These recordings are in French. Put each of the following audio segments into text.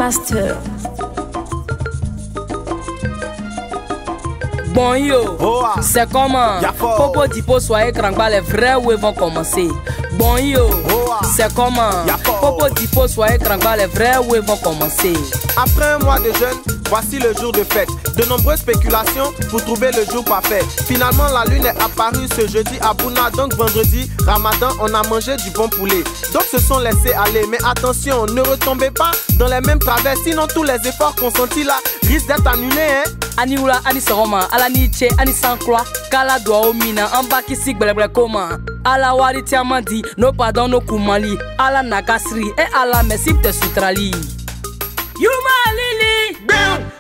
Master. Bon yo, c'est comment? Popo Dipo soyez crankba, les vrais ouais vont commencer. Bon yo, c'est comment? Popo Dipo soyez crankba, les vrais ouais vont commencer. Après un mois de jeûne, voici le jour de fête. De nombreuses spéculations pour trouver le jour parfait. Finalement la lune est apparue ce jeudi à Bouna. Donc vendredi, Ramadan, on a mangé du bon poulet. Donc se sont laissés aller, mais attention, ne retombez pas dans les mêmes travers. Sinon tous les efforts consentis là risquent d'être annulés, hein. Ani oula, ani soroma, ala niche, ani sankloa, kala doa omina, ambaki sig belebre koma. Ala wari tiamandi, no pardon no kumali, ala nakasri, e ala mesip te sutrali. Yuma lili,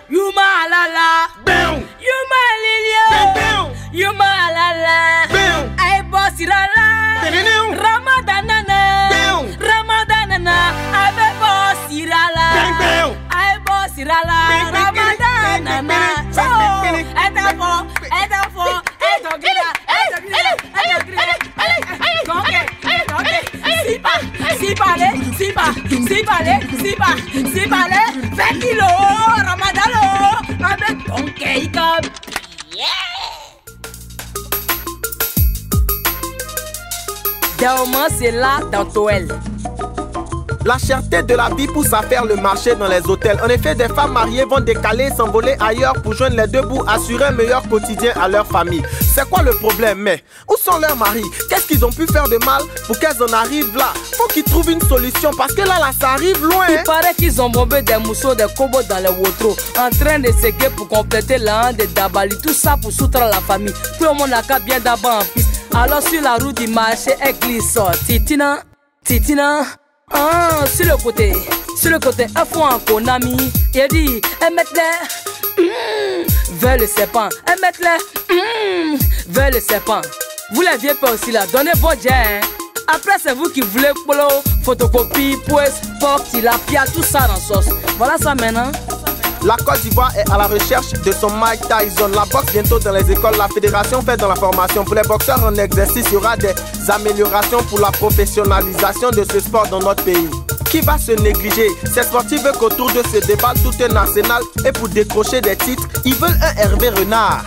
Yuma alala, Yuma lili, Yuma alala, ay bossirala, Ramadanana, Ramadanana, abe bossirala, ay bossirala, Ramadanana. Si parler, 20 kilos, Ramadalo, avec ton cake. Déoma, c'est là dans Toel. La cherté de la vie pousse à faire le marché dans les hôtels. En effet, des femmes mariées vont décaler, s'envoler ailleurs pour joindre les deux bouts, assurer un meilleur quotidien à leur famille. C'est quoi le problème? Mais où sont leurs maris? Qu'est-ce qu'ils ont pu faire de mal pour qu'elles en arrivent là? Faut qu'ils trouvent une solution parce que là, ça arrive loin. Il paraît qu'ils ont bombé des mousseaux, des kobos dans les wotros, en train de séguer pour compléter l'an de Dabali. Tout ça pour soutenir la famille. Tout le monde a qu'à bien d'abord en piste. Alors sur la route du marché, elle glisse. Titina, Titina. Ah, sur le côté, un fois en Konami, il dit, elle met les vers le serpent, elle met les vers le serpent. Vous les vieux pas aussi là, donnez votre jet, hein. Après c'est vous qui voulez polo, photocopie, poète, sport, tilapia, tout ça dans sauce. Voilà ça maintenant. La Côte d'Ivoire est à la recherche de son Mike Tyson. La boxe bientôt dans les écoles. La fédération fait dans la formation. Pour les boxeurs en exercice, il y aura des améliorations pour la professionnalisation de ce sport dans notre pays. Qui va se négliger? Ces sportifs veulent qu'autour de ce débat tout un arsenal. Et pour décrocher des titres, ils veulent un Hervé Renard.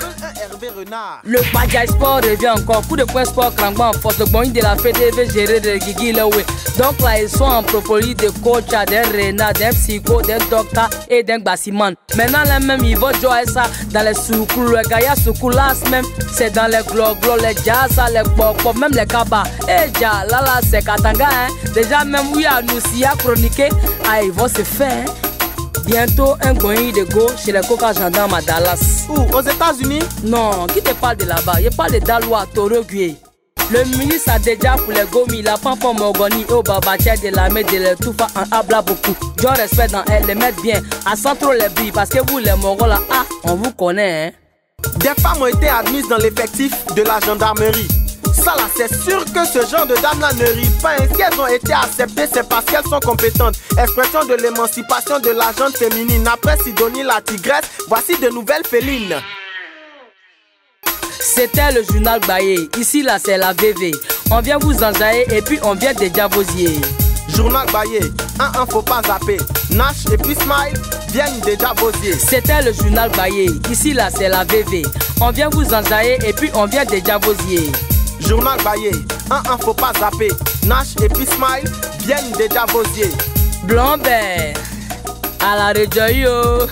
Le Badjai Sport revient encore. Coup de poing sport crampant en force. Le bon de la FEDV géré de Guigui Lewe. Donc là ils sont en propolis de coach, d'un renard, d'un psycho, d'un docteur et d'un bassiman. Maintenant là même ils vont jouer ça dans les soukous. Le gaya soukous là même c'est dans les glo-glo, les jazz, les pop, même les kaba. Et déjà là c'est Katanga, hein. Déjà même oui à nous s'y a chroniqué. Ah ils vont se faire, hein. Bientôt un goï de go chez les coca gendarmes à Dallas. Où? Aux États-Unis? Non, qui te parle de là-bas? Je parle de Daloa, Torogué. Le ministre a déjà pour les gomis, la pampa Mogoni et au babatia de l'armée de l'Etoufa en habla beaucoup. Je respecte dans elle, les mettre bien, à sans trop les billes, parce que vous les Mongols là, ah, on vous connaît, hein. Des femmes ont été admises dans l'effectif de la gendarmerie. Ça là, c'est sûr que ce genre de dames là ne rit pas. Si elles ont été acceptées, c'est parce qu'elles sont compétentes. Expression de l'émancipation de la gente féminine. Après Sidonie la tigresse, voici de nouvelles félines. C'était le journal Baye. Ici là, c'est la VV. On vient vous enjailler et puis on vient déjà vosier. Journal Baye, faut pas zapper. Nash et puis Smile viennent déjà vosier. C'était le journal Baye. Ici là, c'est la VV. On vient vous enjailler et puis on vient déjà vosier. Journal Baye, faut pas zapper. Nash et puis Smile viennent déjà vosier. Blambert, à la région.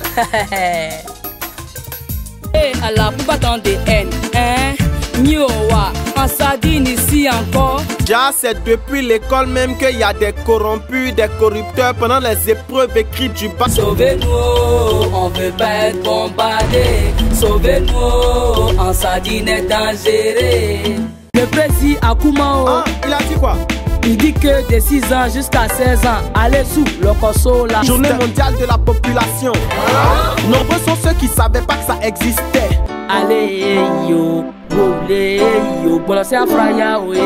Et à la poupa de haine, hein? Niowa, en sardine ici encore. Déjà, c'est depuis l'école même qu'il y a des corrompus, des corrupteurs pendant les épreuves écrites du bac. Sauvez-nous, on veut pas être bombardé. Sauvez-nous, en sardine est dangereux. Le président Akoumao, ah, il a dit quoi? Il dit que de 6 ans jusqu'à 16 ans, allez sous le corso là. Journée mondiale de la population. Nombreux sont ceux qui savaient pas que ça existait. Allez yo, roulez yo, bolancez à fraya, oui.